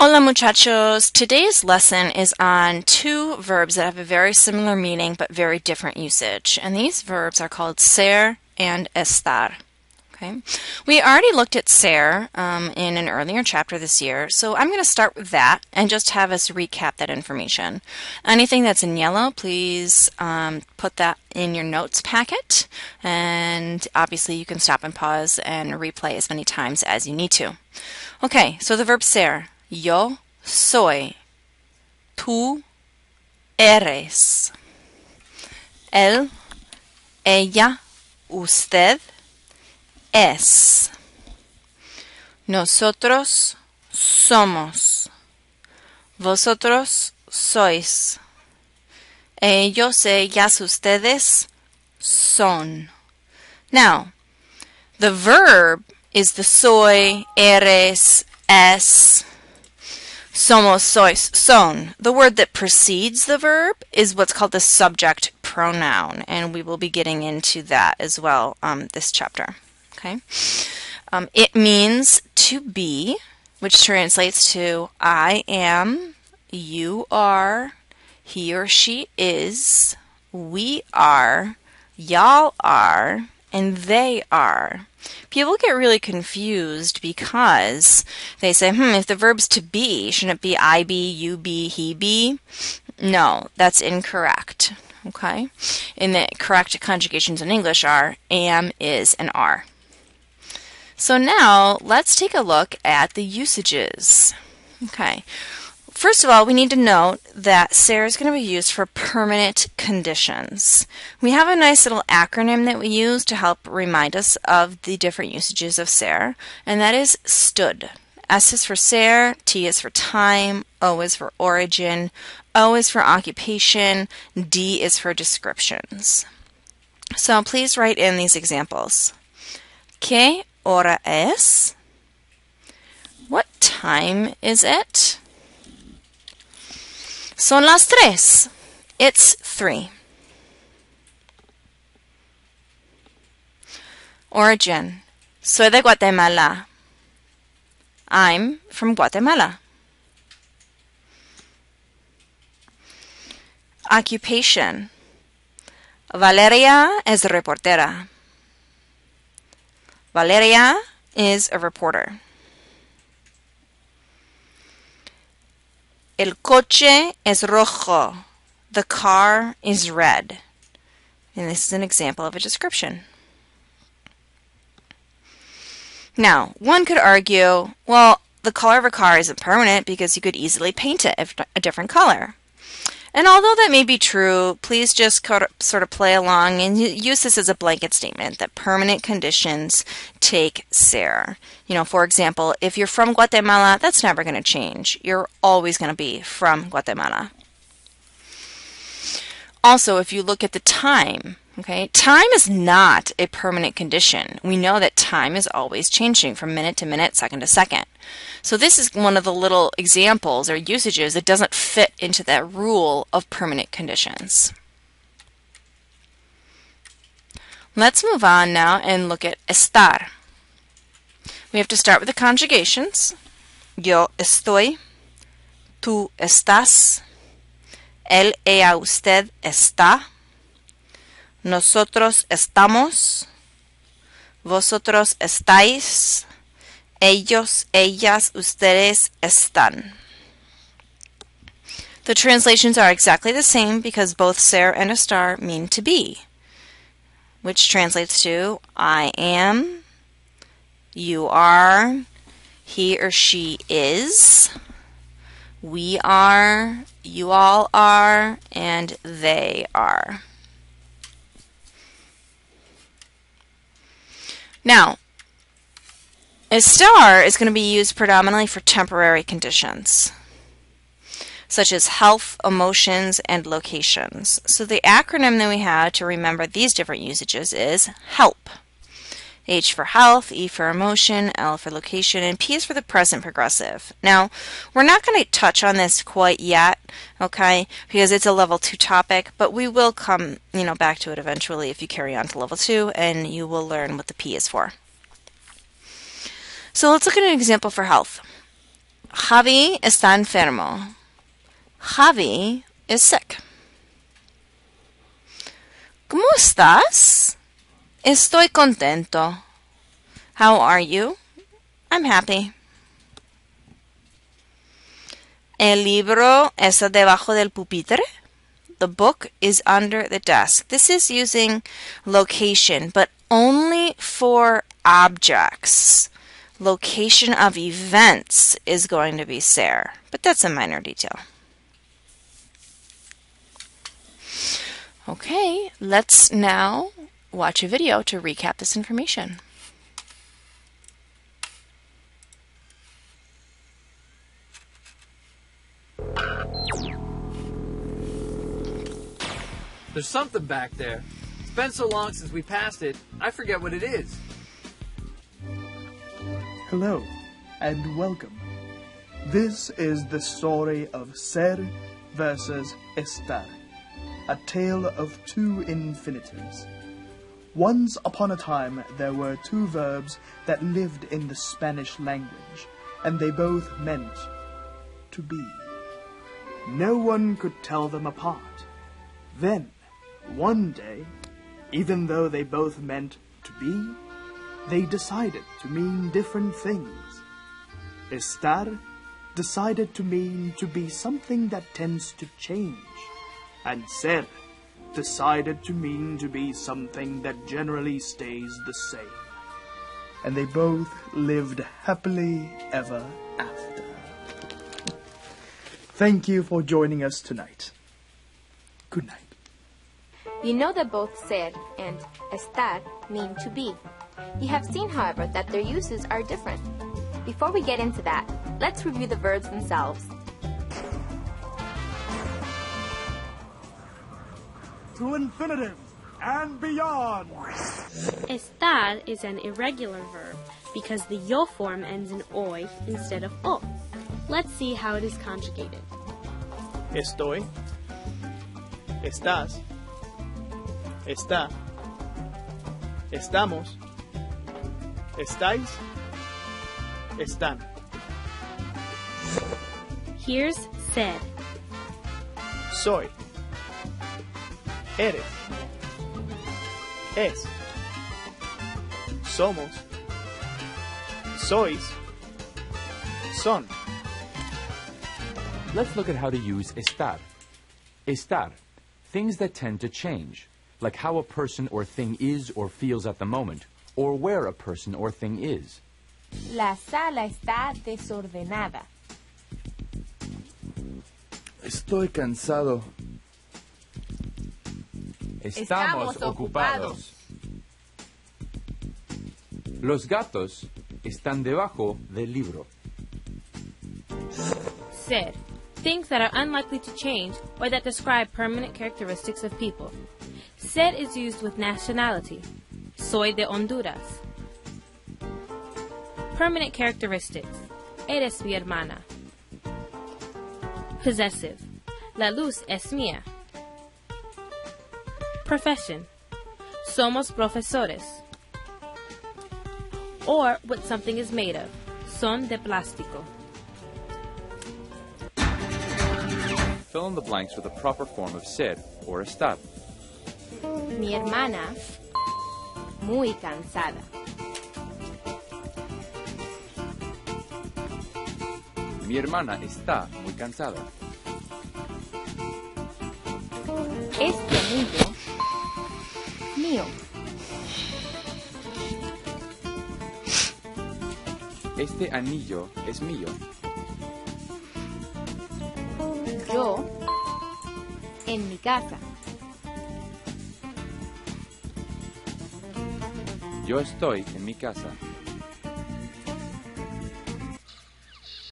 Hola muchachos! Today's lesson is on two verbs that have a very similar meaning but very different usage. And these verbs are called ser and estar. Okay. We already looked at ser in an earlier chapter this year, so I'm going to start with that and just have us recap that information. Anything that's in yellow, please put that in your notes packet, and obviously you can stop and pause and replay as many times as you need to. Okay, so the verb ser. Yo soy. Tú eres. Él, ella, usted es. Nosotros somos. Vosotros sois. Ellos, ellas, ustedes son. Now, the verb is the soy, eres, es, somos, sois, son. The word that precedes the verb is what's called the subject pronoun, and we will be getting into that as well this chapter. Okay. It means to be, which translates to I am, you are, he or she is, we are, y'all are, and they are. People get really confused because they say, if the verb's to be, shouldn't it be I be, you be, he be? No, that's incorrect. Okay? And the correct conjugations in English are am, is, and are. So now let's take a look at the usages. Okay. First of all, we need to note that ser is going to be used for permanent conditions. We have a nice little acronym that we use to help remind us of the different usages of ser, and that is STOOD. S is for ser, T is for time, O is for origin, O is for occupation, D is for descriptions. So please write in these examples. ¿Qué hora es? What time is it? Son las 3. It's 3. Origin. Soy de Guatemala. I'm from Guatemala. Occupation. Valeria es reportera. Valeria is a reporter. El coche es rojo. The car is red. And this is an example of a description. Now, one could argue, well, the color of a car isn't permanent because you could easily paint it a different color. And although that may be true, please just sort of play along and use this as a blanket statement that permanent conditions take ser. You know, for example, if you're from Guatemala, that's never going to change. You're always going to be from Guatemala. Also, if you look at the time, okay, time is not a permanent condition. We know that time is always changing from minute to minute, second to second. So this is one of the little examples or usages that doesn't fit into that rule of permanent conditions. Let's move on now and look at estar. We have to start with the conjugations. Yo estoy, tú estás, él, ella, usted está, nosotros estamos, vosotros estáis, ellos, ellas, ustedes están. The translations are exactly the same because both ser and estar mean to be, which translates to I am, you are, he or she is, we are, you all are, and they are. Now, estar is going to be used predominantly for temporary conditions, such as health, emotions, and locations. So the acronym that we have to remember these different usages is HELP. H for health, E for emotion, L for location, and P is for the present progressive. Now, we're not going to touch on this quite yet, okay, because it's a level 2 topic, but we will come, back to it eventually if you carry on to level 2, and you will learn what the P is for. So let's look at an example for health. Javi está enfermo. Javi is sick. ¿Cómo estás? Estoy contento. How are you? I'm happy. El libro está debajo del pupitre. The book is under the desk. This is using location, but only for objects. Location of events is going to be ser, but that's a minor detail. Okay, let's now watch a video to recap this information. There's something back there. It's been so long since we passed it, I forget what it is. Hello, and welcome. This is the story of ser versus estar, a tale of two infinitives. Once upon a time, there were two verbs that lived in the Spanish language, and they both meant to be. No one could tell them apart. Then, one day, even though they both meant to be, they decided to mean different things. Estar decided to mean to be something that tends to change, and ser decided to mean to be something that generally stays the same. And they both lived happily ever after. Thank you for joining us tonight. Good night. You know that both ser and estar mean to be. You have seen, however, that their uses are different. Before we get into that, let's review the verbs themselves. To infinitive and beyond. Estar is an irregular verb because the yo form ends in oy instead of o. Let's see how it is conjugated. Estoy. Estás. Está. Estamos. Estáis. Están. Here's ser. Soy. Eres. Es. Somos. Sois. Son. Let's look at how to use estar. Estar, things that tend to change, like how a person or thing is or feels at the moment, or where a person or thing is. La sala está desordenada. Estoy cansado. Estamos ocupados. Los gatos están debajo del libro. Ser, things that are unlikely to change or that describe permanent characteristics of people. Ser is used with nationality. Soy de Honduras. Permanent characteristics. Eres mi hermana. Possessive. La luz es mía. Profession. Somos profesores. Or what something is made of. Son de plástico. Fill in the blanks with a proper form of ser or estar. Mi hermana, muy cansada. Mi hermana está muy cansada. Este anillo, mío. Este anillo es mío. Yo, en mi casa. Yo estoy en mi casa.